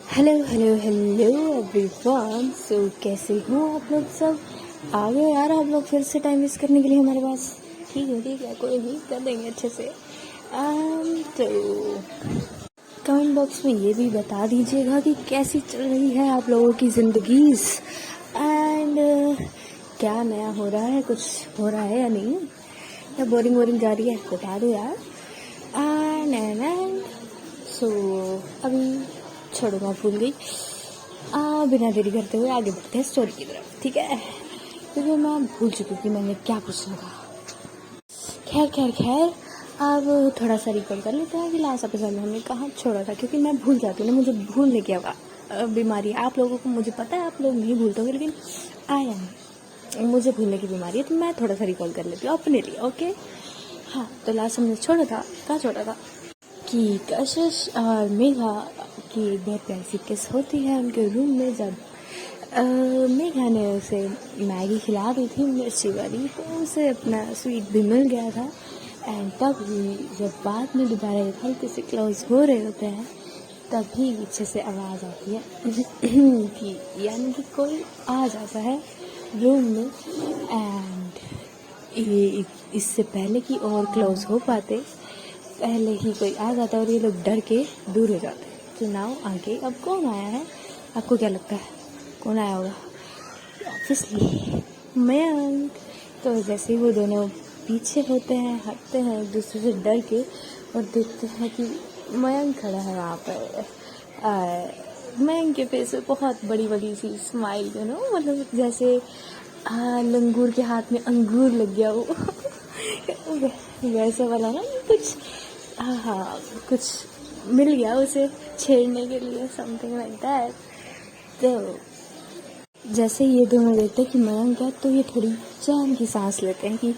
Hello hello hello everyone. So कैसे हो आप लोग सब? आ गए यार आप लोग फिर से टाइम वेस्ट करने के लिए हमारे पास। ठीक है कोई नहीं, कर देंगे अच्छे से। तो कमेंट बॉक्स में ये भी बता दीजिएगा कि कैसी चल रही है आप लोगों की ज़िंदगीज़ एंड क्या नया हो रहा है, कुछ हो रहा है या नहीं, या बोरिंग जा रही है, बता दो यार। एंड सो अभी छोड़ो, मैं भूल गई। बिना देरी करते हुए आगे बढ़ते हैं स्टोरी की तरफ, ठीक है? क्योंकि मैं भूल चुकी कि मैंने क्या पूछना था। खैर अब थोड़ा सा रिकॉल कर लेते हैं कि लास्ट एपिसोड में हमने कहाँ छोड़ा था, क्योंकि मैं भूल जाती हूँ ना, मुझे भूलने की बीमारी है। आप लोगों को मुझे पता है, आप लोग नहीं भूलते होंगे, लेकिन मुझे भूलने की बीमारी है, तो मैं थोड़ा सा रिकॉल कर लेती हूँ अपने लिए। ओके हाँ, तो लास्ट हमने छोड़ा था, कहाँ छोड़ा था कि कशिश और मेघा की एक बहुत प्यारी सी किस होती है उनके रूम में। जब मेघा ने उसे मैगी खिला दी थी मिर्ची वाली, तो उसे अपना स्वीट भी मिल गया था। एंड तभी जब बाद में दोबारा ये हल्के से क्लोज हो रहे होते हैं, तभी पीछे से आवाज़ आती है कि यानी कि कोई आ जाता है रूम में। एंड ये इससे पहले कि और क्लोज हो पाते, पहले ही कोई आ जाता है और ये लोग डर के दूर हो जाते हैं। तो नाउ आगे अब कौन आया है, आपको क्या लगता है कौन आया होगा? ऑब्वियसली मयंक। तो जैसे ही वो दोनों पीछे होते हैं, हटते हैं एक दूसरे से डर के, और देखते हैं कि मयंक खड़ा है वहाँ पर। मयंक के फेस पे बहुत बड़ी सी स्माइल, मतलब जैसे लंगूर के हाथ में अंगूर लग गया हो वैसा वाला ना, कुछ हाँ कुछ मिल गया उसे छेड़ने के लिए, समथिंग लाइक दैट। तो जैसे ये दोनों देखते हैं कि मयंक है, तो ये थोड़ी चैन की सांस लेते हैं कि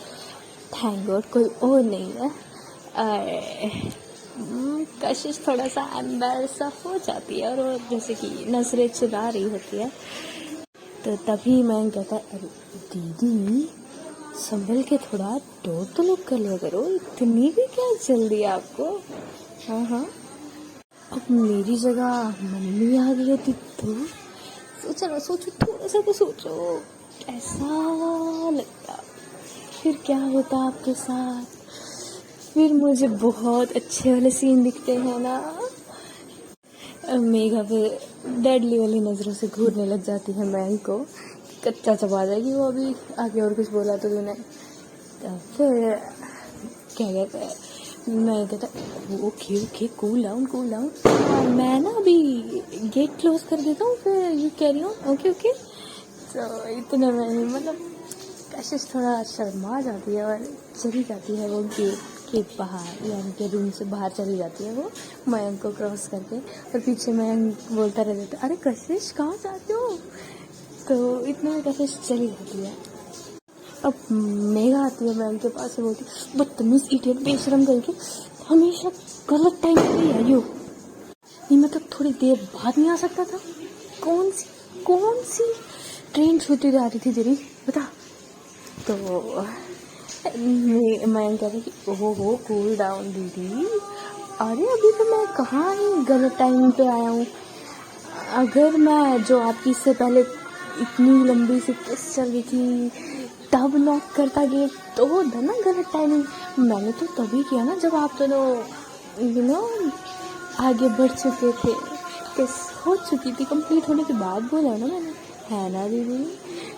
थैंक गॉड कोई और नहीं है। कशिश थोड़ा सा एम्बैरेस सा हो जाती है, और वो जैसे कि नजरें चुरा रही होती है। तो तभी मयंक कहता है, अरे दीदी संभल के, थोड़ा डोर तो लॉक कर लिया करो, इतनी भी क्या जल्दी आपको? हाँ अब मेरी जगह मम्मी आ गई होती तो सोचो थोड़ा सा तो सोचो, कैसा लगता, फिर क्या होता आपके साथ? फिर मुझे बहुत अच्छे वाले सीन दिखते हैं ना। मेघा फिर डेडली वाली नज़रों से घूरने लग जाती है मयंक को, कच्चा चबा जाएगी वो अभी आगे और कुछ बोला तो तूने। तो फिर क्या कहते हैं, मैं कहता ओके कूल डाउन मैं ना अभी गेट क्लोज कर देता हूँ, फिर यू कैरी ऑन। ओके तो इतना मैं मतलब कशिश थोड़ा शर्मा जाती है और चली जाती है वो गेट के बाहर, यानी कि रूम से बाहर चली जाती है वो मयंक को क्रॉस करके। और पीछे मयंक बोलता रह जाता, अरे कशिश कहाँ जाते हो? तो इतने में कशिश चली जाती है। अब मेघा आती है मयंक के पास से, बोलती बदतमीज इडियट बेशरम करके, हमेशा गलत टाइम पे ही आई हो। नहीं मतलब थोड़ी देर बाद नहीं आ सकता था? कौन सी ट्रेन छूटी जा रही थी तेरी, बता? तो मयंक कहता कि ओहो कूल डाउन दीदी, अरे अभी तो मैं कहाँ ही गलत टाइम पे आया हूँ। अगर मैं जो आपकी इससे पहले इतनी लंबी सी किस चल रही थी तब नॉक करता गेट, तो होता ना गलत टाइमिंग। मैंने तो तभी किया ना जब आप दोनों आगे बढ़ चुके थे, किस हो चुकी थी, कंप्लीट होने के बाद बोला ना मैंने, है ना दीदी?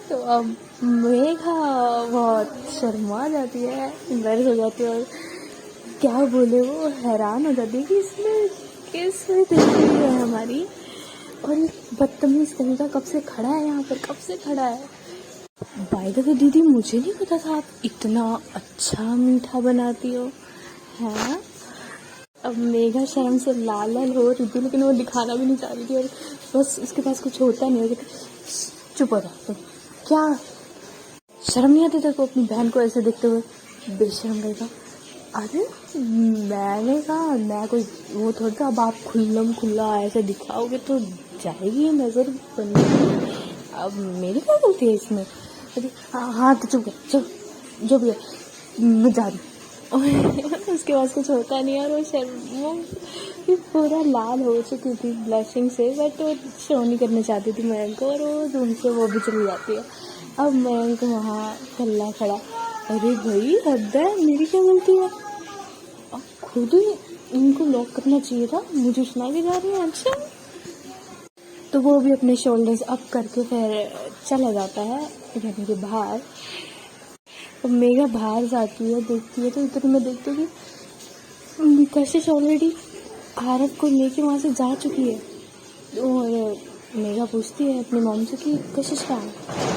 तो अब मेघा बहुत शर्मा जाती है, एम्बैरेस हो जाती है, और क्या बोले वो हैरान हो जाती है कि इसमें किस है हमारी, और बदतमीज तरीका कब से खड़ा है यहाँ पर, कब से खड़ा है? बाय द वे दीदी, मुझे नहीं पता था आप इतना अच्छा मीठा बनाती हो, है? अब मेघा शर्म से लाल हो रही थी, लेकिन वो दिखाना भी नहीं चाह रही थी, और बस उसके पास कुछ होता नहीं है। चुप हो रहा, क्या शर्म नहीं आती तेरे को अपनी बहन को ऐसे देखते हुए, बेशर्म रहेगा? अरे मैंने कहा मैं कोई वो थोड़ा था, अब आप खुला ऐसे दिखाओगे तो जाएगी नज़र बनने। अब मेरी क्या गलती है इसमें? अरे हाँ तो चुप कर, जो भी है मैं जा रही उसके पास कुछ होता नहीं है और वो ये पूरा लाल हो चुकी थी ब्लशिंग से, बट वो शो नहीं करना चाहती थी मयंक को, और वो रूम से वो भी चली जाती है। अब मयंक वहाँ कल्ला खड़ा, अरे भाई हद है, मेरी क्या गलती है, अब खुद ही इनको लॉक करना चाहिए था, मुझे सुना के जा रही है। अच्छा, तो वो भी अपने शोल्डर्स अप करके फिर चला जाता है यानी कि बाहर। और मेघा बाहर जाती है, देखती है, तो इतने में देखती हूँ कि कशिश ऑलरेडी आरव को लेके वहाँ से जा चुकी है। और मेघा पूछती है अपनी मॉम से कि कशिश कहाँ है,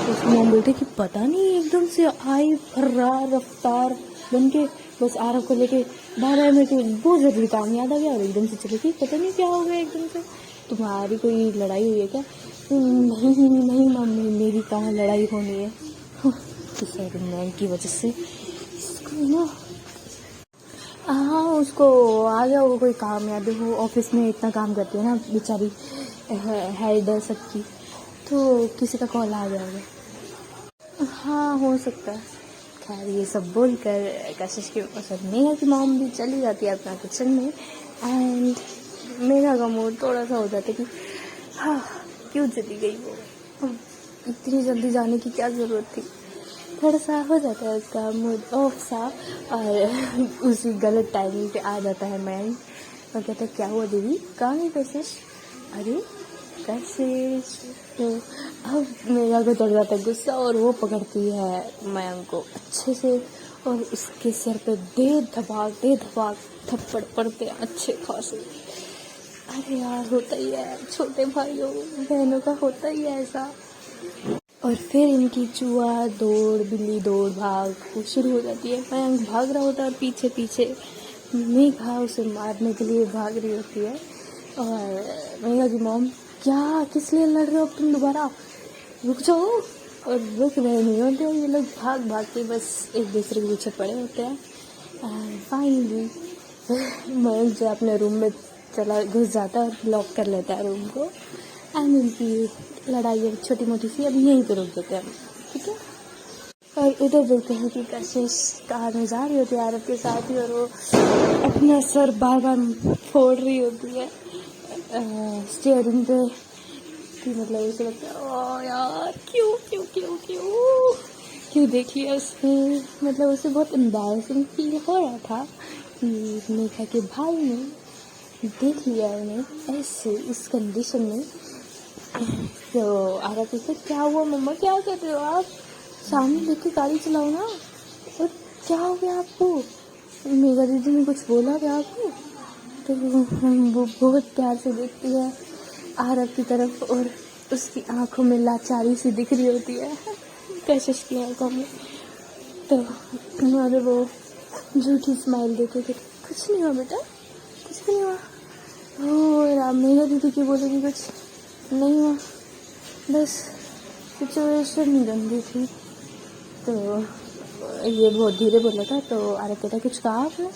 तो उसकी मॉम बोलती है कि पता नहीं, एकदम से आई फर्रा रफ्तार बन के, बस आरव को लेके बाहर आए, मेरे को बहुत ज़रूरी काम याद आ गया और एकदम से चली गई। पता नहीं क्या हो गया एकदम से, तुम्हारी कोई लड़ाई हुई है क्या? नहीं नहीं मम्मी, मेरी कहाँ लड़ाई होनी है, सॉरी मैम की वजह से इसको ना, हाँ उसको आ गया वो कोई काम याद है, वो ऑफिस में इतना काम करती है ना बेचारी, हेड है सबकी, तो किसी का कॉल आ गया होगा। हाँ हो सकता है। खैर ये सब बोल कर कशिश की नेहा की मॉम भी चली जाती है अपना किचन में, एंड मेरा का मूड थोड़ा सा हो जाता है कि हाँ क्यों चली गई वो, इतनी जल्दी जाने की क्या ज़रूरत थी। थोड़ा सा हो जाता है उसका मूड ऑफ सा, और उसी गलत टाइमिंग पे आ जाता है मैम और कहता है क्या हुआ दीदी, कहाँ है कशिश? अरे कशिश, तो अब मेरा को चढ़ जाता है गुस्सा और वो पकड़ती है मयंक को अच्छे से और उसके सर पे दे धपाक थप्पड़ पड़ते हैं अच्छे खासे। अरे यार होता ही है, छोटे भाइयों बहनों का होता ही है ऐसा। और फिर इनकी चूहा दौड़ बिल्ली दौड़ भाग वो शुरू हो जाती है। मयंक भाग रहा होता है और पीछे पीछे मेघा उसे मारने के लिए भाग रही होती है। और मेघा की मॉम, क्या किस लिए लड़ रहे हो तुम दोबारा, रुक जाओ, और रुक रहे नहीं होते, ये लोग भाग भाग के बस एक दूसरे के पीछे पड़े होते हैं। फाइनली मयंक जो अपने रूम में चला घुस जाता है और लॉक कर लेता है रूम को, एंड उनकी लड़ाई छोटी मोटी सी अभी यहीं पे रोक देते हैं, ठीक है। और इधर देखते हैं कि कशिश कार में जा रही होती है आरव के साथ ही, और वो अपना सर बार बार फोड़ रही होती है स्टीयरिंग पे, कि मतलब उसे लगता है ओ यार क्यों क्यों क्यों क्यों क्यों देख लिया उसने, मतलब उसे बहुत एम्बैरसिंग फील हो रहा था कि मेघा के भाई ने देख लिया उन्हें ऐसे इस कंडीशन में। तो आरव पूछते क्या हुआ मम्मा, क्या कर रहे हो आप, सामने देख के गाड़ी चलाओ ना, और क्या हो गया आपको, मेघा दीदी ने कुछ बोला क्या आपको? तो वो बहुत प्यार से देखती है आरव की तरफ और उसकी आंखों में लाचारी सी दिख रही होती है कशिश की आंखों में। तो और वो झूठी स्माइल देते थे, कुछ नहीं हुआ बेटा, कुछ नहीं हुआ। ओ राम, मेघा दीदी की बोलेगी कुछ नहीं हुआ, बस सिचुएशन गंदी थी। तो ये बहुत धीरे बोला था, तो आरव कहता कुछ कहा आपने?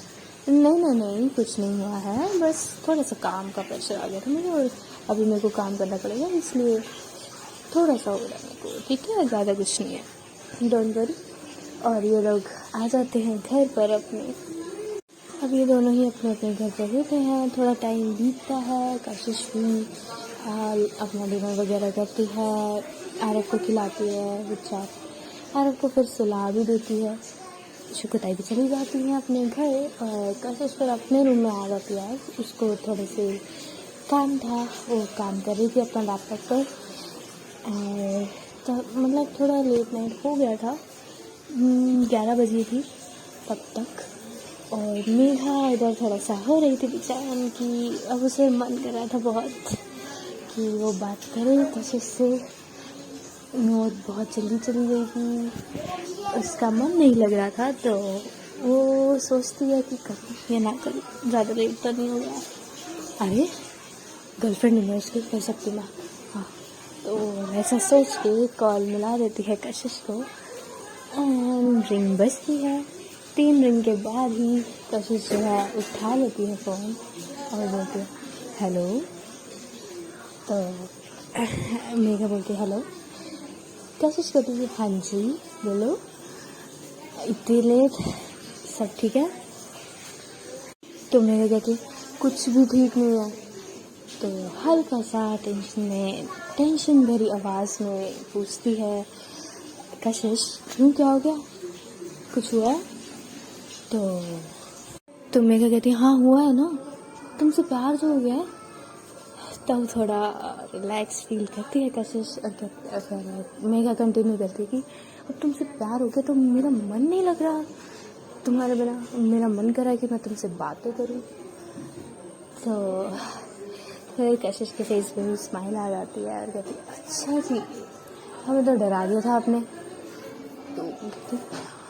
नहीं कुछ नहीं हुआ है, बस थोड़ा सा काम का प्रेशर आ गया था मुझे और अभी मेरे को काम करना पड़ेगा, इसलिए थोड़ा सा हो रहा है मेरे को, ठीक है, ज़्यादा कुछ नहीं है, डोंट वरी। और ये लोग आ जाते हैं घर पर अपने, अब ये दोनों ही अपने अपने घर पर रहते हैं। थोड़ा टाइम बीतता है, कशिश भी अपना डिनर वगैरह करती है, आरव को खिलाती है, बच्चा आरव को फिर सुला भी देती है। शुक्ताई भी चली जाती हैं अपने घर और कशिश फिर अपने रूम में आ जाती है। उसको थोड़े से काम था, वो काम कर रही थी अपना लैपटॉप पर, और तो मतलब थोड़ा लेट नाइट हो गया था, 11 बजे थी तब तक। और मेघा इधर थोड़ा सा हो रही थी बेचारी की, अब उसे मन कर रहा था बहुत कि वो बात करे कशिश से, वो बहुत जल्दी चली गई थी, उसका मन नहीं लग रहा था, तो वो सोचती है कि करूँ या ना करूँ, ज़्यादा लेट तो नहीं हो गया। अरे गर्लफ्रेंड इमर्ज कर सकती मैं, हाँ, तो ऐसा सोच के कॉल मिला देती है कशिश को, एंड रिंग बजती है। 3 रिंग के बाद ही कशिश जो है उठा लेती है फ़ोन और बोलती है हेलो। तो मेघा बोलती है हेलो, कशिश कहती है हाँ जी बोलो, इतनी लेट, सब ठीक है? तो मेरे कहती कुछ भी ठीक नहीं है। तो हल्का सा टेंशन भरी आवाज़ में पूछती है, कशिश क्यों, क्या हो गया, कुछ हुआ है? तो मेघा कहती हाँ हुआ है ना, तुमसे प्यार जो हो गया है। तब थोड़ा रिलैक्स फील करती है कशिश। मेघा कंटिन्यू करती है कि अब तुमसे प्यार हो गया तो मेरा मन नहीं लग रहा तुम्हारे बिना, मेरा मन कर रहा है कि मैं तुमसे बातें करूं। तो फिर कशिश के फेस पे स्माइल आ जाती है और कहती अच्छा जी, हमें तो डरा दिया था आपने। तो कहती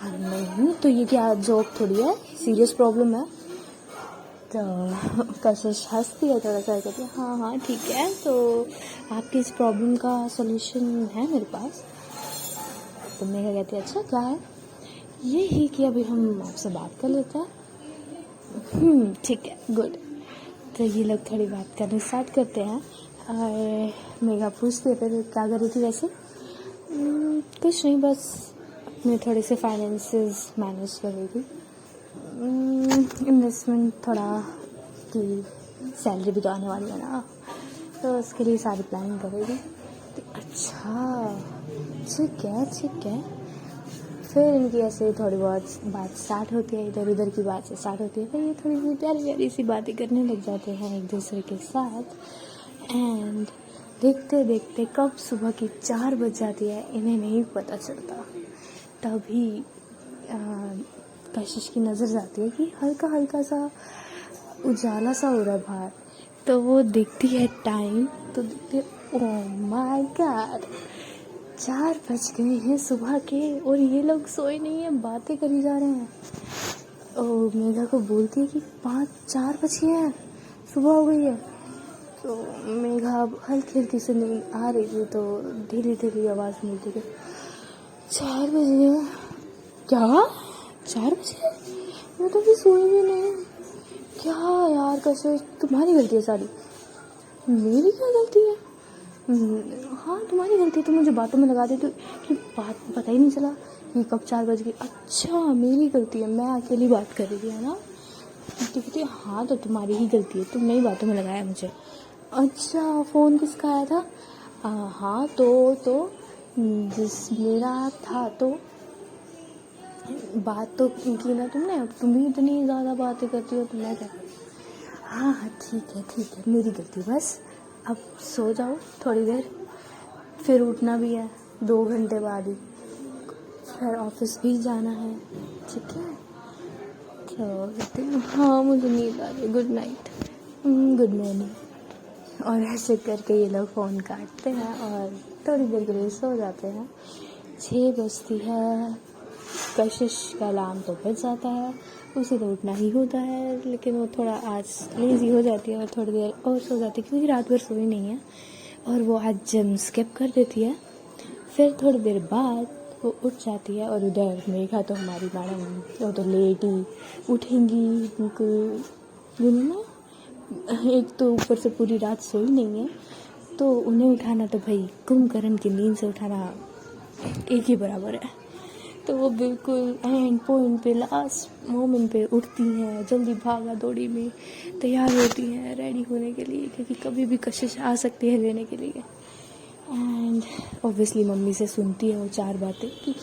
हाँ नहीं, तो ये क्या जोक थोड़ी है, सीरियस प्रॉब्लम है। तो कशिश हंसती है थोड़ा सा, कहती है हाँ हाँ ठीक है, तो आपकी इस प्रॉब्लम का सॉल्यूशन है मेरे पास। तो मेघा कहती है अच्छा क्या है? ये ही कि अभी हम आपसे बात कर लेते हैं। ठीक है, गुड। तो ये लोग थोड़ी बात करने स्टार्ट करते हैं और मेघा पूछती है फिर क्या कर रही थी वैसे। कुछ नहीं, बस अपने थोड़े से फाइनेंसेस मैनेज कर रही थी। इन्वेस्टमेंट थोड़ा की सैलरी भी तो आने वाली है ना, तो उसके लिए सारी प्लानिंग कर रही थी। तो अच्छा ठीक है ठीक है। फिर इनकी ऐसे थोड़ी बहुत बात स्टार्ट होती है, इधर उधर की बात से स्टार्ट होती है। फिर ये थोड़ी सी प्यारी प्यारी सी बातें करने लग जाते हैं एक दूसरे के साथ। एंड देखते देखते कब सुबह की 4 बज जाती है इन्हें नहीं पता चलता। तभी कशिश की नज़र जाती है कि हल्का हल्का सा उजाला सा हो रहा है बाहर। तो वो देखती है टाइम, तो देखती है ओह माय गॉड, 4 बज गए हैं सुबह के और ये लोग सोए नहीं हैं, बातें करी जा रहे हैं। और मेघा को बोलती है कि 4 बज गए हैं, सुबह हो गई है। तो मेघा हल्की हल्की से नहीं आ रही थी, तो धीरे धीरे आवाज़ मिलती है 4 बज गए हैं। क्या 4 बजे? मैं तो अभी सोई भी नहीं। क्या यार कशिश, तुम्हारी गलती है सारी। मेरी क्या गलती है? हाँ तुम्हारी गलती है, तुम मुझे बातों में लगा देते कि बात पता ही नहीं चला कि कब 4 बज गई। अच्छा मेरी गलती है, मैं अकेली बात कर रही थी है ना। कहती हाँ तो तुम्हारी ही गलती है, तुमने ही बातों में लगाया मुझे। अच्छा फ़ोन किसका आया था? हाँ तो जिस मेरा था तो बात तो की ना तुमने, अब तुम भी इतनी ज़्यादा बातें करती हो तो मैं क्या करूँ। हाँ हाँ ठीक है मेरी गलती, बस अब सो जाओ थोड़ी देर, फिर उठना भी है 2 घंटे बाद ही, फिर ऑफिस भी जाना है, ठीक है। तो कहती हूँ हाँ मुझे नींद आ रही है, गुड नाइट, गुड मॉर्निंग। और ऐसे करके ये लोग फ़ोन काटते हैं और थोड़ी देर के लिए सो जाते हैं। 6 बजती है, कशिश का अलार्म तो बज जाता है, उसे तो उठना ही होता है, लेकिन वो थोड़ा आज लेज़ी हो जाती है और थोड़ी देर और सो जाती है क्योंकि रात भर सोई नहीं है और वो आज जिम स्किप कर देती है। फिर थोड़ी देर बाद वो उठ जाती है और उधर मेघा तो हमारी मैडम वो तो लेट ही उठेंगी बिल्कुल, ना एक तो ऊपर से पूरी रात सोई नहीं है, तो उन्हें उठाना तो भाई कुंभकर्ण की नींद से उठाना एक ही बराबर है। तो वो बिल्कुल एंड पॉइंट पे लास्ट मोमेंट पे उठती हैं, जल्दी भागा दौड़ी में तैयार होती हैं रेडी होने के लिए, क्योंकि कभी भी कशिश आ सकती है लेने के लिए। एंड ऑब्वियसली मम्मी से सुनती है वो 4 बातें कि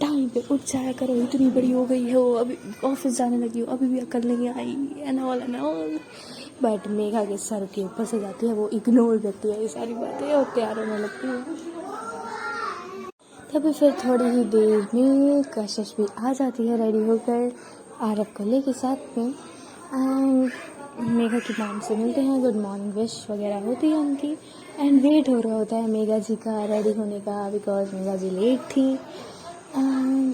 टाइम पे उठ जाया करो, इतनी बड़ी हो गई हो, अभी ऑफिस जाने लगी हो, अभी भी अकल नहीं आई एंड ऑल। बट मेघा के सर के ऊपर से जाती है, वो इग्नोर करती है ये सारी बातें और तैयार होने लगती है। तभी फिर थोड़ी ही देर में कशिश भी आ जाती है रेडी होकर आरव को लेके साथ में। एंड मेघा की मैम से मिलते हैं, गुड मॉर्निंग विश वगैरह होती है उनकी। एंड वेट हो रहा होता है मेघा जी का रेडी होने का, बिकॉज मेघा जी लेट थी। एंड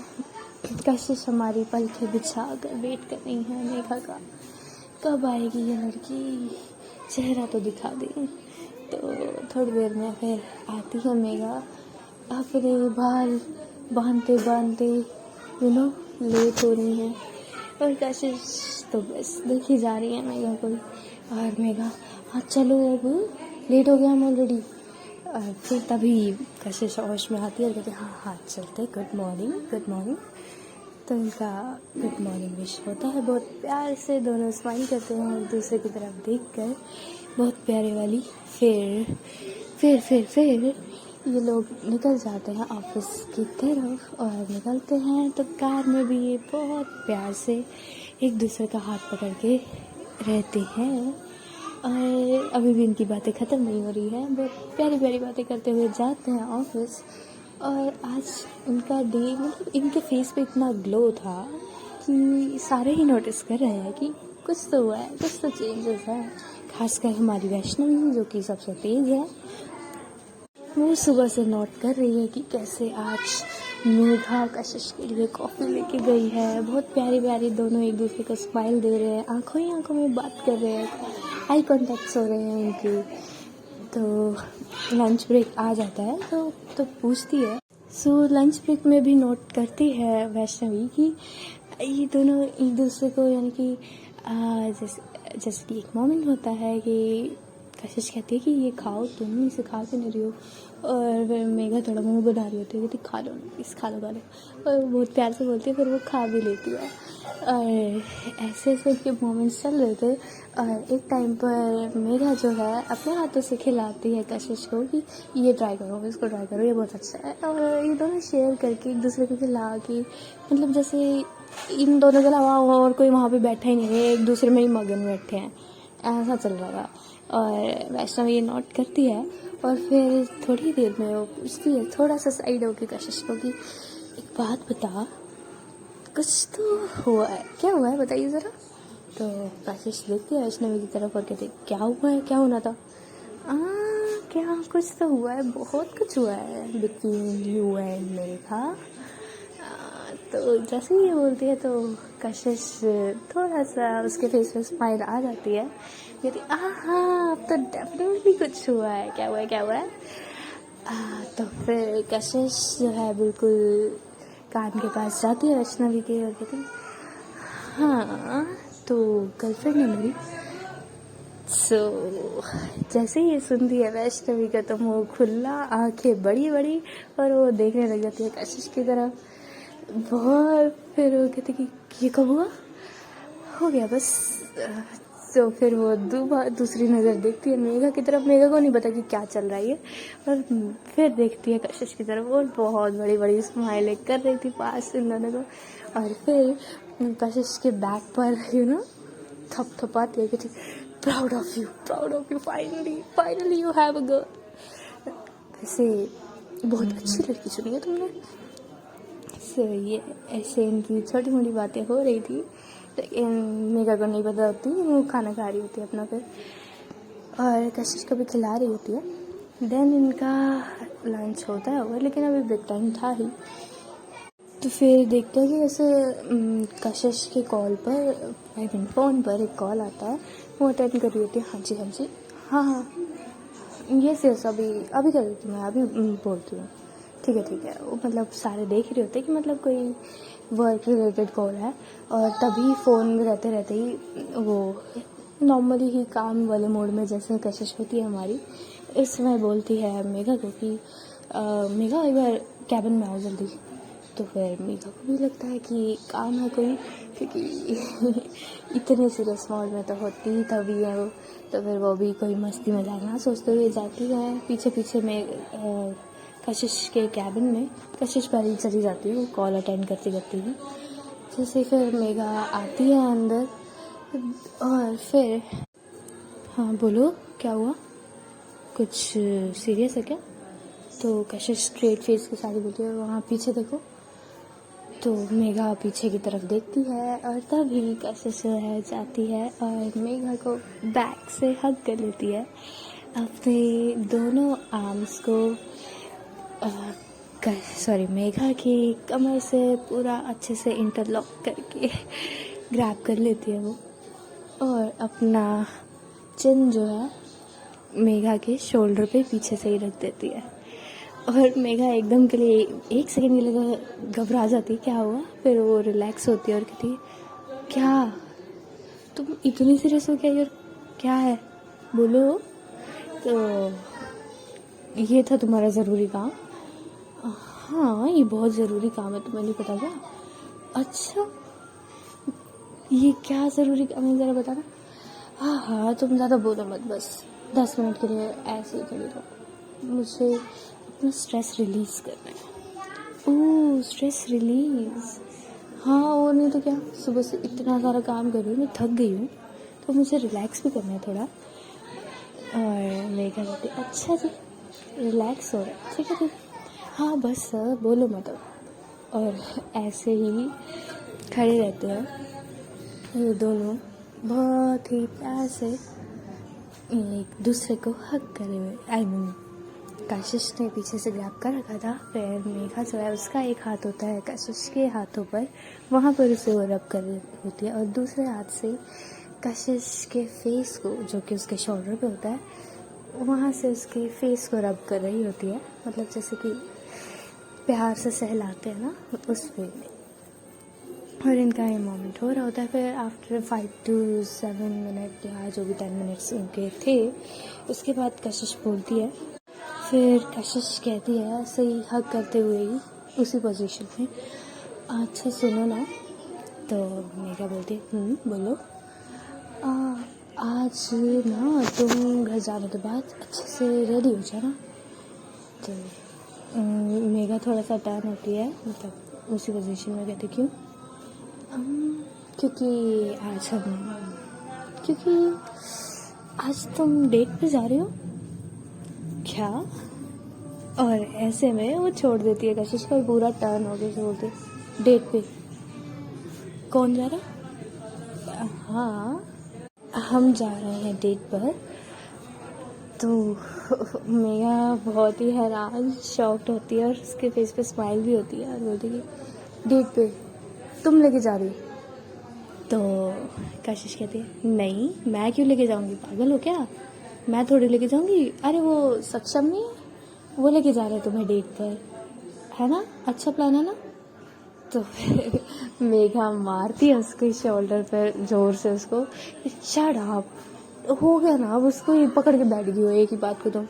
कशिश हमारी पलकें बिछा कर वेट कर रही है मेघा का, कब आएगी ये लड़की, चेहरा तो दिखा दे। तो थोड़ी देर में फिर आती है मेघा, अपने बाल बांधते बांधते लेट हो रही है और कशिश तो बस देखी जा रही है मेघा को। और मेघा हाँ चलो अब लेट हो गया हम ऑलरेडी। फिर तभी कशिश होश में आती है और कहती हाँ हाँ चलते, गुड मॉर्निंग गुड मॉर्निंग। तो इनका गुड मॉर्निंग विश होता है बहुत प्यार से, दोनों स्माइल करते हैं एक दूसरे की तरफ देखकर, बहुत प्यारे वाली। फिर ये लोग निकल जाते हैं ऑफिस की तरफ, और निकलते हैं तो कार में भी ये बहुत प्यार से एक दूसरे का हाथ पकड़ के रहते हैं। और अभी भी इनकी बातें ख़त्म नहीं हो रही है, बहुत प्यारी प्यारी बातें करते हुए जाते हैं ऑफिस। और आज इनका डे, मतलब इनके फेस पे इतना ग्लो था कि सारे ही नोटिस कर रहे हैं कि कुछ तो हुआ है, कुछ तो चेंजेस है। खासकर हमारी वैष्णवी जो कि सबसे तेज़ है, वो सुबह से नोट कर रही है कि कैसे आज मेघा कशिश के लिए कॉफ़ी लेके गई है। बहुत प्यारी प्यारी दोनों एक दूसरे को स्माइल दे रहे हैं, आंखों ही आंखों में बात कर रहे हैं, आई कॉन्टेक्ट्स हो रहे हैं इनकी। तो लंच ब्रेक आ जाता है तो पूछती है, लंच ब्रेक में भी नोट करती है वैष्णवी कि ये दोनों एक दूसरे को, यानी कि जैसे कि एक मोमेंट होता है कि कशिश कहती है कि ये खाओ, तुम इसे खा के नहीं रही हो, और फिर मेघा थोड़ा मुंह बना रही होती है कि खा लो इस खा लो, और बहुत प्यार से बोलती है, फिर वो खा भी लेती है। और ऐसे ऐसे के मोमेंट्स चल रहे थे। और एक टाइम पर मेघा जो है अपने हाथों से खिलाती है कशिश को कि ये ट्राई करो, इसको ट्राई करो, ये बहुत अच्छा है। और ये दोनों शेयर करके एक दूसरे को खिला के, मतलब जैसे इन दोनों के अलावा और कोई वहाँ पे बैठा ही नहीं है, एक दूसरे में ही मगन बैठे हैं, ऐसा चल रहा था। और वैष्णव ये नोट करती है, और फिर थोड़ी देर में वो पूछती है थोड़ा सा साइड होके कशिश को कि एक बात बता, कुछ तो हुआ है, क्या हुआ है बताइए ज़रा। तो कशिश देखती है वैष्णवी की तरफ और कहती है क्या हुआ है, क्या होना था। क्या कुछ तो हुआ है, बहुत कुछ हुआ है बिटवीन यू एंड मेघा। तो जैसे ही ये बोलती है तो कशिश थोड़ा सा उसके फेस पे स्माइल आ जाती है, कहती हाँ अब तो डेफिनेटली कुछ हुआ है, क्या हुआ है क्या हुआ है। तो फिर कशिश जो है बिल्कुल कान के पास जाती है वैष्णवी के, और कहती हाँ तो गर्लफ्रेंड है मेरी। जैसे ही ये सुनती है वैष्णवी का तो मुँह खुला, आंखें बड़ी बड़ी, और वो देखने लग जाती है कशिश की तरफ बहुत। फिर वो कहती कि ये कब हुआ, हो गया बस। तो फिर वो दूसरी नज़र देखती है मेघा की तरफ, मेघा को नहीं पता कि क्या चल रहा है ये, और फिर देखती है कशिश की तरफ, और बहुत बड़ी बड़ी स्माइलें कर रही थी पास इन दोनों को। और फिर कशिश के बैक पर थपथपाती है कि proud of you, finally you have a girl. वैसे बहुत अच्छी लड़की चुनी है तुमने। ये ऐसे इनकी छोटी मोटी बातें हो रही थी, लेकिन मेघा को नहीं पता होती, वो खाना खा रही होती है अपना फिर, और कशिश को भी खिला रही होती है। देन इनका लंच होता है ओवर, लेकिन अभी ब्रेक टाइम था ही। तो फिर देखते हैं कि ऐसे कशिश के कॉल पर, आई मीन फ़ोन पर एक कॉल आता है, वो अटेंड कर रही होती है। हाँ यस अभी कर देती हूँ मैं, अभी बोलती हूँ, ठीक है। वो मतलब सारे देख रहे होते हैं कि मतलब कोई वर्क रिलेटेड कॉल है, और तभी फ़ोन में रहते ही वो नॉर्मली ही काम वाले मोड में जैसे कशिश होती है हमारी, इस समय बोलती है मेघा को कि मेघा एक बार कैबिन में आओ जल्दी। तो फिर मेघा को भी लगता है कि काम है कोई, क्योंकि इतने सीरियस मोड में तो होती ही तभी है वो। तो फिर वो भी कोई मस्ती मजाक ना सोचते हुए जाती है पीछे में कशिश के कैबिन में। कशिश पहले चली जाती है, वो कॉल अटेंड करती है। जैसे फिर मेघा आती है अंदर, और फिर हाँ बोलो क्या हुआ, कुछ सीरियस है क्या। तो कशिश स्ट्रेट फेस के साथ बोलती है वहाँ पीछे देखो। तो मेघा पीछे की तरफ देखती है, और तभी कशिश जो है जाती है और मेघा को बैक से हग कर लेती है, अपने दोनों आर्म्स को मेघा की कमर से पूरा अच्छे से इंटरलॉक करके ग्रैब कर लेती है वो, और अपना चिन जो है मेघा के शोल्डर पे पीछे से ही रख देती है। और मेघा एकदम के लिए 1 सेकंड के लिए घबरा जाती है क्या हुआ, फिर वो रिलैक्स होती है और कहती है क्या तुम इतनी सीरियस हो गया, क्या है बोलो। तो ये था तुम्हारा ज़रूरी काम। हाँ ये बहुत ज़रूरी काम है, तुम्हें नहीं पता क्या। अच्छा, ये क्या ज़रूरी काम है ज़रा बताना। हाँ हाँ, तुम ज़्यादा बोलो मत, बस 10 मिनट के लिए ऐसे ही खड़ी रहो, मुझे अपना स्ट्रेस रिलीज़ करना है। ओह, स्ट्रेस रिलीज़, हाँ और नहीं तो क्या, सुबह से इतना सारा काम कर रही हूँ, मैं थक गई हूँ, तो मुझे रिलैक्स भी करना है थोड़ा। और मैं क्या कहती, अच्छा जी रिलैक्स हो रहा है, ठीक है ठीक है, हाँ बस बोलो मत अब। और ऐसे ही खड़े रहते हैं ये दोनों, बहुत ही प्यार से एक दूसरे को हग करे हुए। आई मीन कशिश ने पीछे से ग्रैब कर रखा था, फिर मेघा जो है उसका एक हाथ होता है कशिश के हाथों पर, वहाँ पर उसे वो रब कर रही होती है, और दूसरे हाथ से कशिश के फेस को, जो कि उसके शोल्डर पे होता है, वहाँ से उसके फेस को रब कर रही होती है, मतलब जैसे कि प्यार से सहलाते हैं ना, उस वे में। और इनका ये मोमेंट हो रहा होता है। फिर आफ्टर 5 to 7 मिनट या जो भी 10 मिनट्स इनके थे, उसके बाद कशिश बोलती है, फिर कशिश कहती है ऐसे ही हग करते हुए ही उसी पोजीशन में, अच्छा सुनो ना। तो मेघा बोलती है बोलो। आज ना तुम घर जाने के बाद अच्छे से रेडी हो जाना। तो मेघा थोड़ा सा टर्न होती है, मतलब उसी पोजीशन में कहती क्यों, क्योंकि आज तुम डेट पे जा रहे हो क्या। और ऐसे में वो छोड़ देती है, कशिश का पूरा टर्न हो गया, बोलते डेट पे कौन जा रहा, हाँ हम जा रहे हैं डेट पर। तो मेघा बहुत ही हैरान शॉक्ड होती है, और उसके फेस पे स्माइल भी होती है, और बोलती है डेट पे तुम लेके जा रही हो। तो कशिश कहती है नहीं, मैं क्यों लेके जाऊंगी, पागल हो क्या, मैं थोड़ी लेके जाऊंगी, अरे वो सक्षम नहीं है, वो लेके जा रहे हैं तुम्हें डेट पर, है ना, अच्छा प्लान है ना। तो फिर मेघा मारती है उसके शोल्डर पर जोर से उसको, शट अप, हो गया ना, अब उसको ही पकड़ के बैठ गई हो एक ही बात को तुम।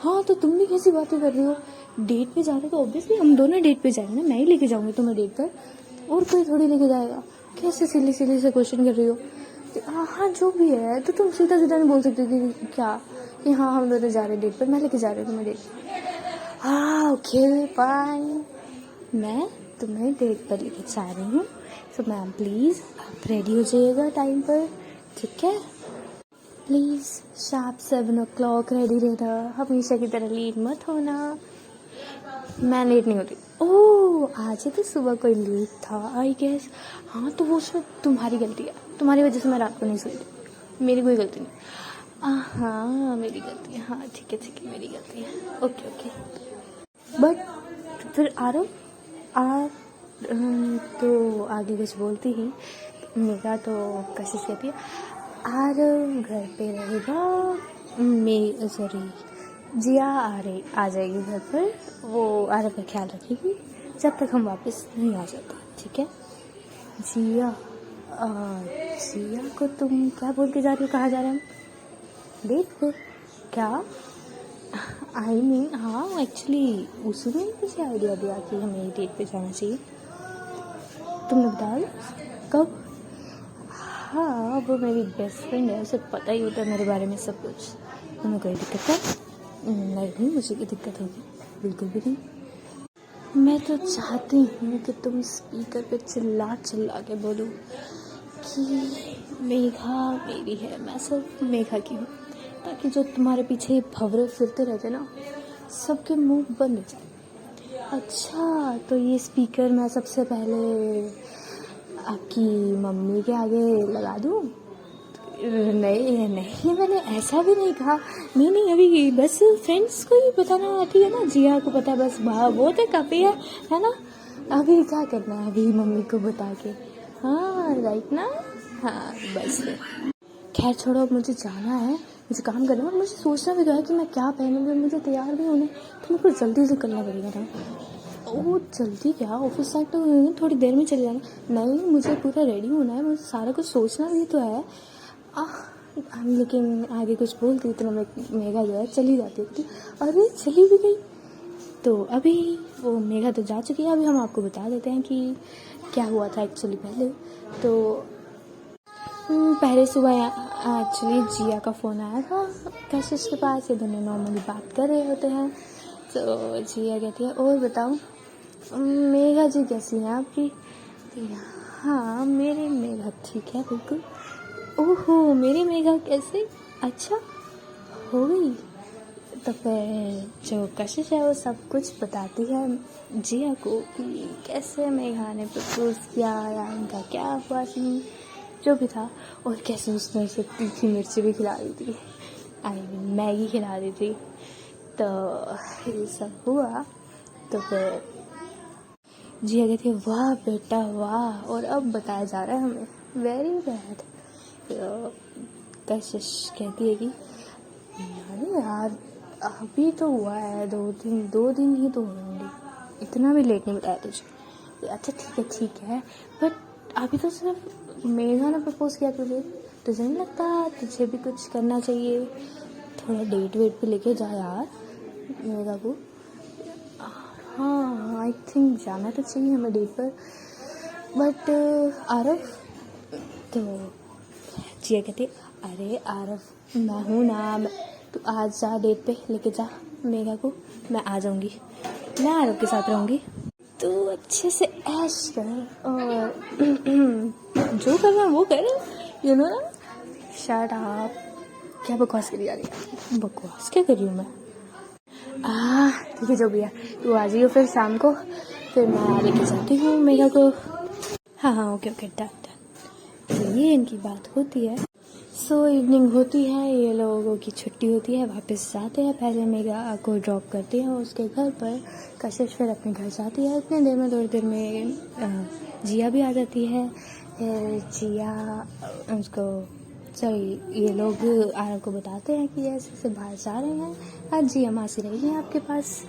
हाँ तो तुम भी कैसी बातें कर रही हो, डेट पे जा रहे हो तो ऑब्वियसली हम दोनों डेट पे जाएंगे ना, मैं ही लेके जाऊंगी तुम्हें डेट पर, और कोई थोड़ी लेके जाएगा, कैसे सिली सिली से क्वेश्चन कर रही हो। हाँ जो भी है, तो तुम सीधा सीधा नहीं बोल सकती कि क्या, कि हाँ हम दोनों जा रहे हैं डेट पर, मैं लेके जा रही हूँ तुम्हें डेट। हाँ ओके फाइन, मैं तुम्हें डेट पर लेके जा रही हूँ, तो मैम प्लीज़ आप रेडी हो जाइएगा टाइम पर, ठीक है, प्लीज़ शार्प 7 o'clock रेडी रहना, हमेशा की तरह लेट मत होना। मैं लेट नहीं होती। ओह आज तो सुबह कोई लेट था आई गेस, हाँ तो वो उसमें तुम्हारी गलती है, तुम्हारी वजह से मैं रात को नहीं सोई थी, मेरी कोई गलती नहीं। हाँ मेरी गलती है, हाँ ठीक है मेरी गलती है, ओके ओके। बट फिर आरो तो आगे कुछ बोलती ही मेघा, तो कशिश कहती है आर घर पे रहेगा, जिया आ जाएगी घर पर, वो आरव का ख्याल रखेगी जब तक हम वापस नहीं आ जाते, ठीक है। जिया को तुम क्या बोल के जा रही हो, कहाँ जा रहे हैं हम, डेट पे क्या, आई मीन हाँ एक्चुअली उसी ने मुझे आइडिया दिया कि हमें डेट पे जाना चाहिए, तुमने बताया कब। हाँ वो मेरी बेस्ट फ्रेंड है, उसे पता ही होता है मेरे बारे में सब कुछ, तुम्हें कोई दिक्कत है, नहीं मुझे कोई दिक्कत होगी, बिल्कुल भी नहीं। मैं तो चाहती हूँ कि तुम स्पीकर पे चिल्ला चिल्ला के बोलो कि मेघा मेरी है, मैं सिर्फ मेघा की हूँ, ताकि जो तुम्हारे पीछे भंवरे फिरते रहते ना, सबके मुंह बंद हो जाए। अच्छा तो ये स्पीकर मैं सबसे पहले आपकी मम्मी के आगे लगा दूँ, नहीं मैंने ऐसा भी नहीं कहा, नहीं अभी बस फ्रेंड्स को ही बताना आती है ना, जिया को पता है बस, वो तो काफ़ी है ना, अभी क्या करना है अभी मम्मी को बता के, हाँ राइट ना, हाँ बस खैर छोड़ो, अब मुझे जाना है, मुझे काम करना है, मुझे सोचना भी तो है कि मैं क्या पहनूंगी, मुझे तैयार भी होना है, तो मेरे को जल्दी से करना पड़ेगा ना। ओह जल्दी क्या, ऑफिस साइड तो थोड़ी देर में चले जाना, नहीं मुझे पूरा रेडी होना है, मुझे सारा कुछ सोचना भी तो है। लेकिन आगे कुछ बोलती तो मेघा जो है चली जाती थी, अरे चली भी गई। तो अभी वो मेघा तो जा चुकी है, अभी हम आपको बता देते हैं कि क्या हुआ था एक्चुअली पहले। तो पहले सुबह एक्चुअली जिया का फ़ोन आया था कशिश के पास। ये दोनों नॉर्मली बात कर रहे होते हैं। तो जिया कहती है और बताओ मेघा जी कैसी हैं आपकी। तो हाँ मेरी मेघा ठीक है बिल्कुल। ओहो मेरी मेघा कैसे, अच्छा हो गई। तो फिर जो कशिश है वो सब कुछ बताती है जिया को कि कैसे मेघा ने प्रपोज किया या उनका क्या हुआ सीन जो भी था, और कैसे उसने उसे तीखी मिर्ची भी खिला दी थी, मैगी खिला दी थी। तो ये सब हुआ। तो फिर जिया कहती है वाह बेटा वाह, और अब बताया जा रहा है हमें, वेरी बैड। तो कशिश कहती है कि अरे यार अभी तो हुआ है 2 दिन ही तो होंगे, इतना भी लेट नहीं बताया तुझे। अच्छा ठीक है बट अभी तो सिर्फ मेघा ने प्रपोज किया तुझे नहीं लगता तुझे भी कुछ करना चाहिए, थोड़ा डेट वेट पे लेके जा यार मेघा को। हाँ आई थिंक जाना तो चाहिए हमें डेट पर, बट आरव। तो जिया कहती अरे आरव मैं हूँ ना, तू आज जा डेट पे लेके जा मेघा को, मैं आ जाऊँगी, मैं आरव के साथ रहूँगी, तू अच्छे से ऐश कर और जो करना वो कर, यू नो ना। शट अप, क्या बकवास करी जा रही है, बकवास क्या कर रही हूँ मैं। ठीक है जो भी है, तू आ जाइयो फिर शाम को, फिर मैं लेके जाती हूँ मेघा को। हाँ ओके डन। तो ये इनकी बात होती है। सो इवनिंग होती है, ये लोगों की छुट्टी होती है, वापस जाते हैं। पहले मेघा को ड्रॉप करती है उसके घर पर, कशिश फिर अपने घर जाती है। इतने देर में थोड़ी देर में जिया भी आ जाती है। फिर जिया उसको ये लोग आरव को बताते हैं कि ऐसे बाहर जा रहे हैं, आज जिया मासी रही है आपके पास।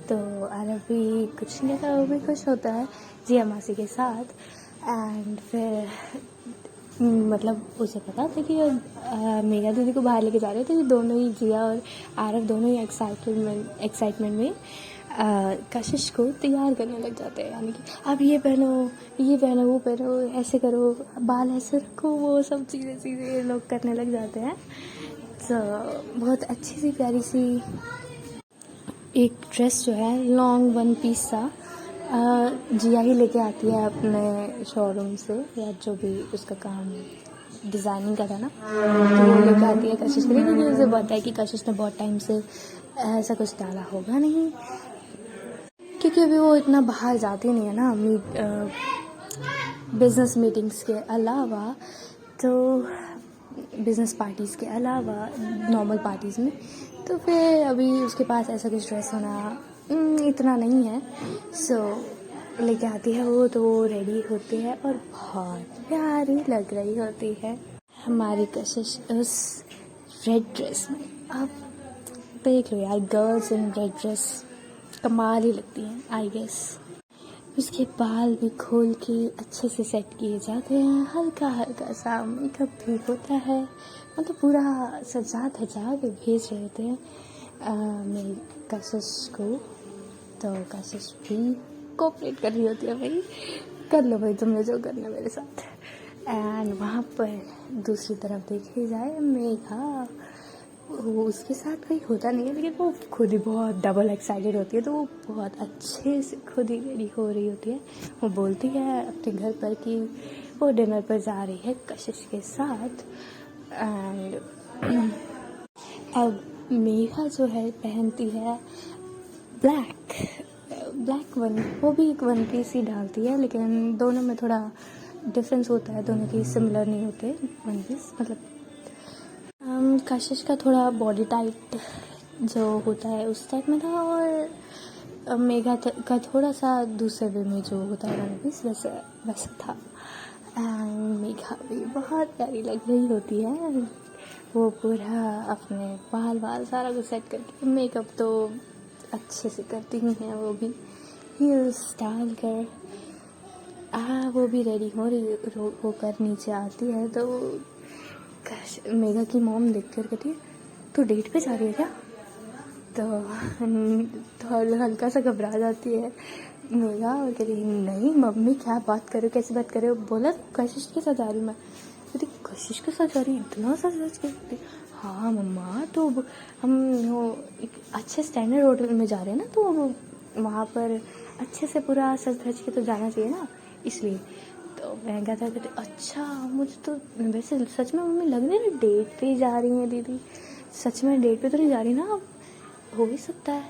तो आरव भी कुछ नहीं कहता, वो भी खुश होता है जिया मासी के साथ। एंड फिर मतलब उसे पता था कि मेघा दीदी को बाहर लेके जा रहे थे, दोनों ही जिया और आरव दोनों ही एक्साइटमेंट में कशिश को तैयार करने लग जाते हैं, यानी कि अब ये पहनो वो पहनो, ऐसे करो, बाल ऐसे रखो, वो सब चीज़ें लोग करने लग जाते हैं। तो बहुत अच्छी सी प्यारी सी एक ड्रेस जो है लॉन्ग 1 पीस सा जिया ही लेके आती है अपने शोरूम से, या जो भी उसका काम डिज़ाइनिंग का था ना, तो वो लेके आती है कशिश के लिए, क्योंकि उसे पता है कि कशिश ने बहुत टाइम से ऐसा कुछ डाला होगा नहीं, क्योंकि अभी वो इतना बाहर जाती नहीं है ना बिज़नेस मीटिंग्स के अलावा, तो बिज़नेस पार्टीज़ के अलावा नॉर्मल पार्टीज़ में। तो फिर अभी उसके पास ऐसा कुछ ड्रेस होना इतना नहीं है। सो लेके आती है वो, तो वो रेडी होती है और बहुत प्यारी लग रही होती है हमारी कशिश उस रेड ड्रेस में। अब देख लो यार, गर्ल्स इन रेड ड्रेस कमाल ही लगती हैं आई गेस। उसके बाल भी खोल के अच्छे से सेट किए जाते हैं, हल्का हल्का सा मेकअप भी होता है, मतलब पूरा सजा धजा के भेज रहे थे मेरी कशिश को। तो कशिश भी कोऑपरेट कर रही होती है, भाई कर लो भाई तुमने जो करना मेरे साथ। एंड वहाँ पर दूसरी तरफ देखी जाए मेघा, वो उसके साथ कहीं होता नहीं है, लेकिन वो खुद ही बहुत डबल एक्साइटेड होती है, तो वो बहुत अच्छे से खुद ही रेडी हो रही होती है। वो बोलती है अपने घर पर कि वो डिनर पर जा रही है कशिश के साथ। एंड अब मेघा जो है पहनती है ब्लैक वो भी एक 1 पीस ही डालती है, लेकिन दोनों में थोड़ा डिफरेंस होता है, दोनों की सिमिलर नहीं होते 1 पीस। मतलब कशिश का थोड़ा बॉडी टाइट जो होता है उस टाइप में था, और मेघा का थोड़ा सा दूसरे वे में जो होता है 1 पीस वैसा था। एंड मेघा भी बहुत प्यारी लग रही होती है, वो पूरा अपने बाल सारा कुछ सेट करके, मेकअप तो अच्छे से करती ही हैं, वो भी हील्स डाल कर वो भी रेडी होकर नीचे आती है। तो मेघा की मॉम देख कर कहती है तो डेट पे जा रही है क्या। तो हल्का सा घबरा जाती है, मेघा और कह रही नहीं मम्मी क्या बात कर रहे हो, कैसी बात कर रहे हो। बोला कशिश के साथ जा रही हूँ मैं। कहती कशिश के साथ जा रही, इतना सा सच के। हाँ मम्मा तो हम वो एक अच्छे स्टैंडर्ड होटल में जा रहे हैं ना, तो वहाँ पर अच्छे से पूरा सज धज के तो जाना चाहिए ना, इसलिए। तो मैं कहता कहते अच्छा मुझे तो वैसे सच में मम्मी लग रही है ना डेट पे ही जा रही है दीदी, सच में डेट पे तो नहीं जा रही ना, हो भी सकता है।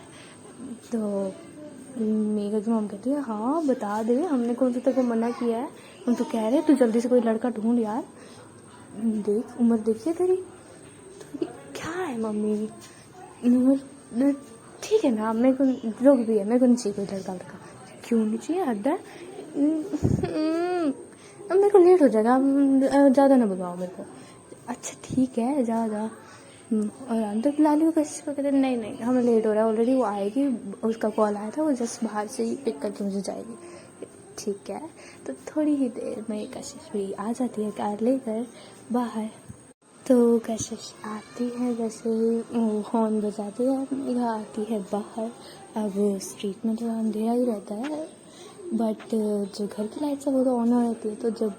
तो मेघा की मम्मी कहती है हाँ बता दे, हमने कौन सा तेरे को मना किया है, हम तो कह रहे हैं तू जल्दी से कोई लड़का ढूंढ यार, देख उम्र देखिए तेरी। तो क्या है मम्मी, ठीक है ना मेरे को रोक भी है, मेरे को नहीं चाहिए कोई लड़का लड़का। क्यों नहीं चाहिए हद है, अब मेरे को लेट हो जाएगा, ज़्यादा ना बुलवाओ मेरे को। अच्छा ठीक है जा जा। और अंदर बुला लियो कशिश को। कहते नहीं नहीं हमें लेट हो रहा है ऑलरेडी, वो आएगी, उसका कॉल आया था, वो जस्ट बाहर से ही पिक करके मुझे जाएगी। ठीक है। तो थोड़ी ही देर में कशिश भी आ जाती है कार लेकर बाहर। तो कशिश आती है, जैसे ही हॉर्न बजाती है मेघा आती है बाहर। अब स्ट्रीट में तो अंधेरा ही रहता है, बट जो घर की लाइट्स है वो तो ऑन हो रहती है। तो जब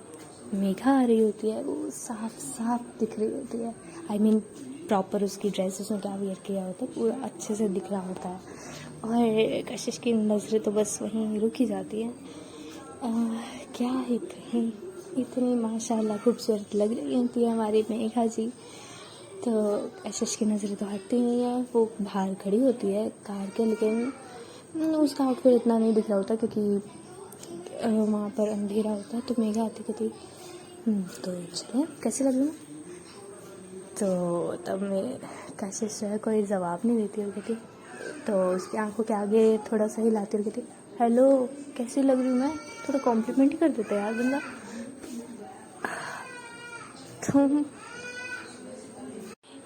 मेघा आ रही होती है वो साफ साफ दिख रही होती है, आई मीन प्रॉपर उसकी ड्रेस उसने क्या वियर किया होता है पूरा अच्छे से दिख रहा होता है। और कशिश की नज़रें तो बस वहीं रुक ही जाती है। क्या ही कहीं, इतनी माशाल्लाह खूबसूरत लग रही होती है हमारी मेघा जी। तो कशिश की नज़रें तो हटती नहीं है, वो बाहर खड़ी होती है कार के, लेकिन उसका आउटफिट इतना नहीं दिख रहा होता क्योंकि वहाँ पर अंधेरा होता है। तो मेघा आती कहती तो चले कैसे लग रही हूँ। तो तब मैं कशिश जो है कोई जवाब नहीं देती और कहती, तो उसकी आंखों के आगे थोड़ा सा ही लाती और कहती हेलो कैसी लग रही हूँ मैं, थोड़ा कॉम्प्लीमेंट ही कर देता यार बंदा। तुम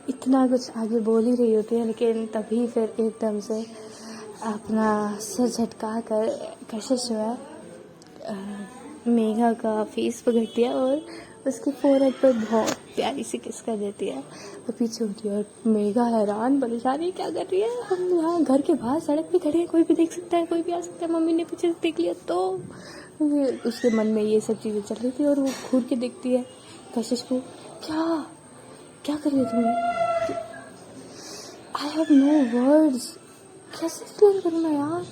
इतना कुछ आगे बोल ही रही होती है, लेकिन तभी फिर एकदम से अपना सिर झटका कर कशिश जो है मेघा का फेस पकड़ती है और उसके फोरहेड पर बहुत प्यारी सी किस कर देती है और पीछे होती है। और मेघा हैरान परेशान है क्या कर रही है, हम यहाँ घर के बाहर सड़क पे खड़े हैं, कोई भी देख सकता है, कोई भी आ सकता है, मम्मी ने पीछे से देख लिया तो। उसके मन में ये सब चीज़ें चल रही थी और वो घूर के देखती है कशिश को। क्या क्या कर रही हो तुम, आई हैव नो वर्ड्स, कैसे एक्सप्लेन करूँ मैं यार,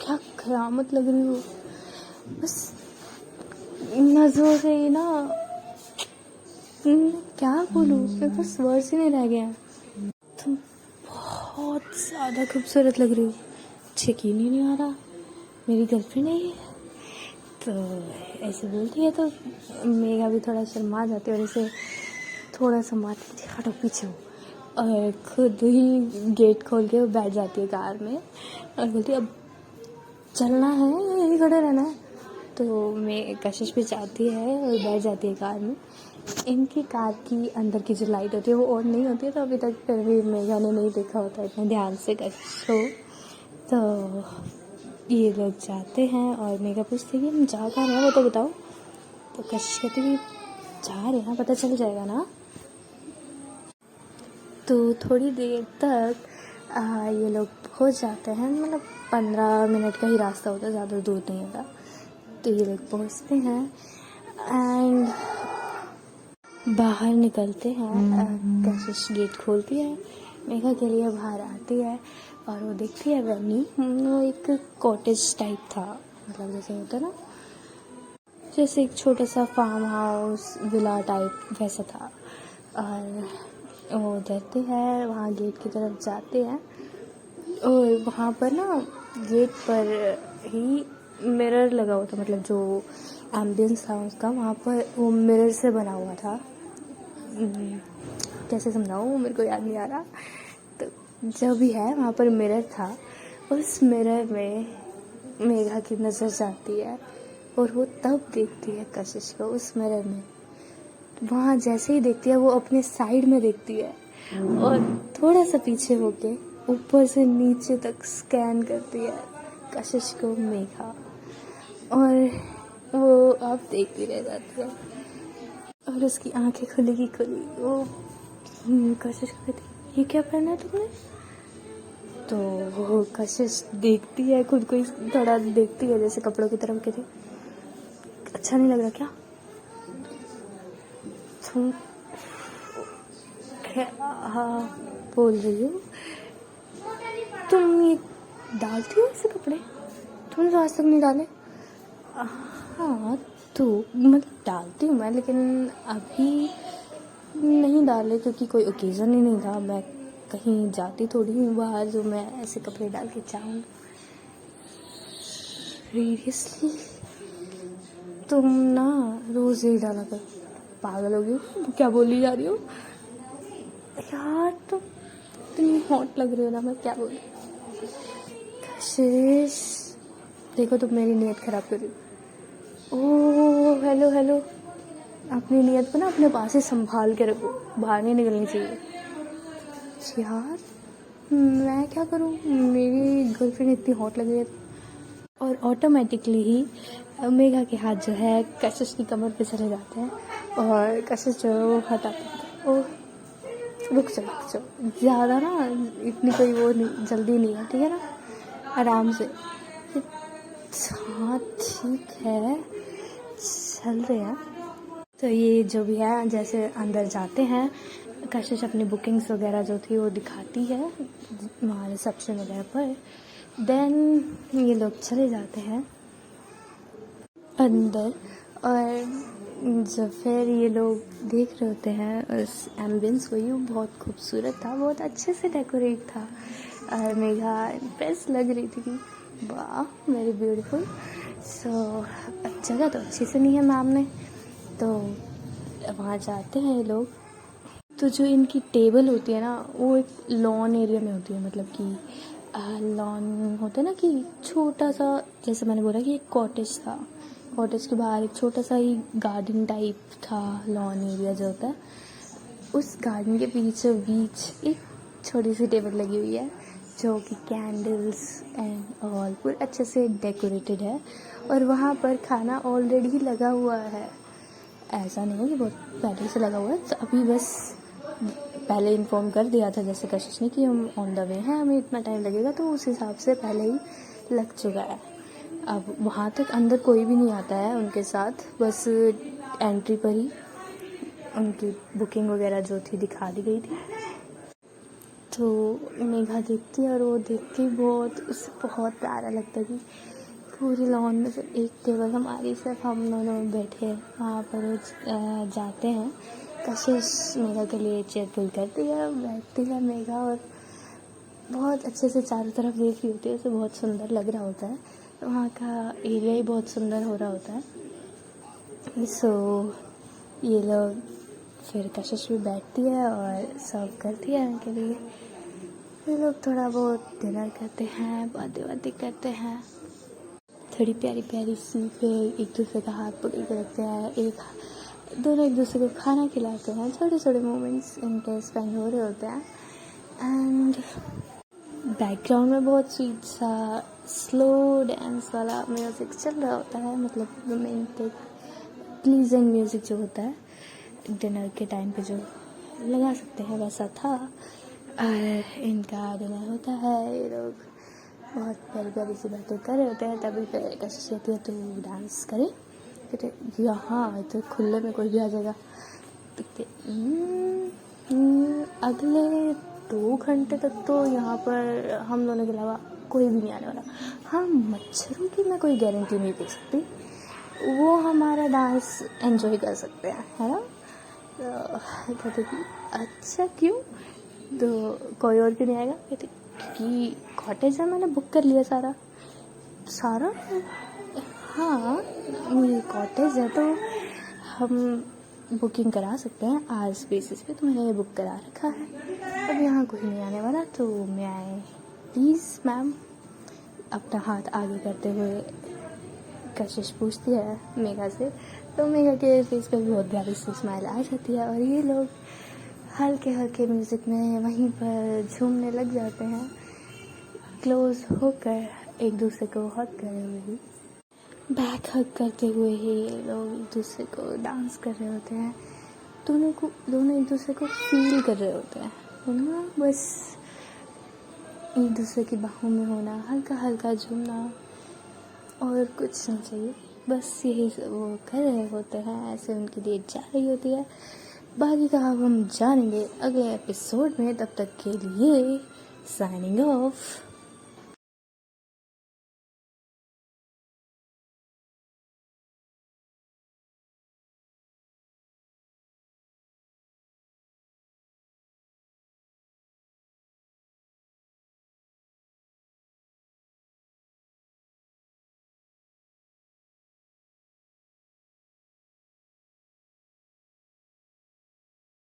क्या क़यामत लग रही हो। बस नज़रों से ही ना क्या बोलूँ, मेरे पास वर्ड्स ही नहीं रह गए हैं। तुम बहुत ज़्यादा खूबसूरत लग रही हो, यकीन ही नहीं आ रहा मेरी गर्लफ्रेंड है ये। तो ऐसे बोलती है तो मेघा भी थोड़ा शर्मा जाती है और इसे थोड़ा सा मारती है हटो पीछे हो, और खुद ही गेट खोल के बैठ जाती है कार में और बोलती है अब चलना है या यहीं खड़े रहना है। तो मैं कशिश भी जाती है और बैठ जाती है कार में। इनकी कार की अंदर की जो लाइट होती है वो ऑन नहीं होती है, तो अभी तक फिर भी मेघा ने नहीं देखा होता इतना ध्यान से कशिश को। तो ये लोग जाते हैं और मेघा पूछती है कि हम जा कहाँ रहे हैं वो तो बताओ। तो कशिश कहती है जा रहे हैं, पता चल जाएगा ना। तो थोड़ी देर तक ये लोग पहुंच जाते हैं, मतलब 15 मिनट का ही रास्ता होता है, ज़्यादा दूर नहीं होता। तो ये लोग पहुंचते हैं एंड बाहर निकलते हैं। कशिश गेट खोलती है, मेघा के लिए बाहर आती है और वो देखती है वेन्यू, वो एक कॉटेज टाइप था, मतलब जैसे होता है ना, जैसे एक छोटा सा फार्म हाउस विला टाइप वैसा था। और वो देखते हैं, वहाँ गेट की तरफ जाते हैं और वहाँ पर ना गेट पर ही मिरर लगा हुआ था, मतलब जो एम्बियंस था उसका वहाँ पर वो मिरर से बना हुआ था। कैसे समझाऊँ, मेरे को याद नहीं आ रहा। तो जो भी है वहाँ पर मिरर था, उस मिरर में मेघा की नज़र जाती है और वो तब देखती है कशिश को उस मिरर में। वहाँ जैसे ही देखती है वो अपने साइड में देखती है और थोड़ा सा पीछे होके ऊपर से नीचे तक स्कैन करती है कशिश को मेघा, और वो अब देखती रह जाती है और उसकी आंखें खुली की खुली वो कशिश को कहती ये क्या पहना है तुमने। तो वो कशिश देखती है खुद को ही, थोड़ा देखती है जैसे कपड़ों की तरफ, कहती अच्छा नहीं लग रहा क्या तुम? हाँ बोल रही हो तुम ये डालती हो ऐसे कपड़े? तुमने तो आज तक नहीं डाले। हाँ तो मतलब डालती हूँ मैं, लेकिन अभी नहीं डाले क्योंकि कोई ओकेज़न ही नहीं था। मैं कहीं जाती थोड़ी हूँ बाहर जो मैं ऐसे कपड़े डाल के जाऊँ। सीरियसली तुम ना रोज़ ही डाला कर, पागल हो गई हो? क्या बोली जा रही हो यार? तुम इतनी हॉट लग रही हो ना, मैं क्या बोलूँ। कशिश देखो तुम मेरी नीयत खराब कर रही हो। ओह हेलो हेलो, अपनी नीयत को ना अपने पास ही संभाल के रखो, बाहर नहीं निकलनी चाहिए। यार मैं क्या करूँ, मेरी गर्लफ्रेंड इतनी हॉट लग रही है। और ऑटोमेटिकली ही मेघा के हाथ जो है कशिश की कमर पे चले जाते हैं और कशिश जो है वो हटाते हैं। ओह रुक जाओ, ज़्यादा ना इतनी कोई वो नहीं, जल्दी नहीं है, ठीक है ना, आराम से। हाँ ठीक है, चल रहे हैं। तो ये जो भी है, जैसे अंदर जाते हैं कशिश अपनी बुकिंग्स वगैरह जो थी वो दिखाती है वहाँ रिसेप्शन वगैरह पर। देन ये लोग चले जाते हैं अंदर, और जब फिर ये लोग देख रहे होते हैं उस एम्बियंस को, ये बहुत खूबसूरत था, बहुत अच्छे से डेकोरेट था और मेघा इम्प्रेस लग रही थी कि वाह वेरी ब्यूटीफुल। सो जगह तो अच्छी से नहीं है मैम ने, तो वहाँ जाते हैं ये लोग। तो जो इनकी टेबल होती है ना वो एक लॉन एरिया में होती है, मतलब कि लॉन होता है ना कि छोटा सा, जैसे मैंने बोला कि एक कॉटेज था, कॉटेज के बाहर एक छोटा सा ही गार्डन टाइप था, लॉन एरिया जो होता है, उस गार्डन के बीचों बीच एक छोटी सी टेबल लगी हुई है जो कि कैंडल्स एंड ऑल पूरे अच्छे से डेकोरेटेड है, और वहाँ पर खाना ऑलरेडी लगा हुआ है। ऐसा नहीं है कि बहुत पहले से लगा हुआ है, तो अभी बस पहले इन्फॉर्म कर दिया था जैसे कशिश ने कि हम ऑन द वे हैं, हमें इतना टाइम लगेगा, तो उस हिसाब से पहले ही लग चुका है। अब वहाँ तक अंदर कोई भी नहीं आता है उनके साथ, बस एंट्री पर ही उनकी बुकिंग वगैरह जो थी दिखा दी गई थी। तो मेघा देखती है और वो देख के बहुत, उससे बहुत प्यारा लगता है कि पूरी लॉन में सिर्फ एक टेबल हमारी, सिर्फ हम दोनों बैठे वहाँ पर। वो जाते हैं, कशिश मेघा के लिए चेयर पुल करती है, बैठती है मेघा और बहुत अच्छे से चारों तरफ देख रही होती है, उसे बहुत सुंदर लग रहा होता है, वहाँ का एरिया ही बहुत सुंदर हो रहा होता है। सो ये लोग फिर कशिश भी बैठती है और सर्व करती है उनके लिए। ये लोग थोड़ा बहुत डिनर करते हैं, बातें करते हैं, थोड़ी प्यारी प्यारी सी, फिर एक दूसरे का हाथ पकड़ के रखते हैं, दोनों एक दूसरे को खाना खिलाते हैं, छोटे छोटे मोमेंट्स इनके स्पेंड हो रहे होते हैं। एंड बैकग्राउंड में बहुत स्वीट सा स्लो डांस वाला म्यूज़िक चल रहा होता है, मतलब रोमांटिक प्लीजेंट म्यूज़िक जो होता है डिनर के टाइम पे जो लगा सकते हैं वैसा था। और इनका डिनर होता है, ये लोग बहुत प्यारी प्यारी सी बातें कर रहे होते हैं, तभी फिर कशिश कहती है तो डांस करें, कहते यहाँ तो खुले में कोई भी आ जाएगा। अगले 2 घंटे तक तो यहाँ पर हम दोनों के अलावा कोई भी नहीं आने वाला। हाँ मच्छरों की मैं कोई गारंटी नहीं दे सकती, वो हमारा डांस एंजॉय कर सकते हैं, है ना। तो कहते कि अच्छा क्यों, तो कोई और क्यों नहीं आएगा, कहते कि कॉटेज है, मैंने बुक कर लिया सारा। हाँ ये कॉटेज है तो हम बुकिंग करा सकते हैं आज बेसिस पे, तो मैंने ये बुक करा रखा है, अब यहाँ कोई नहीं आने वाला, तो मैं आए प्लीज़ मैम। अपना हाथ आगे करते हुए कशिश पूछती है मेघा से, तो मेघा के फेस पे बहुत प्यारी सी स्माइल आ जाती है, और ये लोग हल्के हल्के म्यूज़िक में वहीं पर झूमने लग जाते हैं, क्लोज होकर एक दूसरे को हग करे हुए ही, बैक हग करते हुए ही लोग एक दूसरे को डांस कर रहे होते हैं। दोनों एक दूसरे को फील कर रहे होते हैं, दोनों बस एक दूसरे की बाहों में होना, हल्का हल्का झूमना और कुछ नहीं चाहिए। बस यही वो कर रहे होते हैं, ऐसे उनकी डेट जा रही होती है। बाकी का अब हम जानेंगे अगले एपिसोड में। तब तक के लिए साइनिंग ऑफ।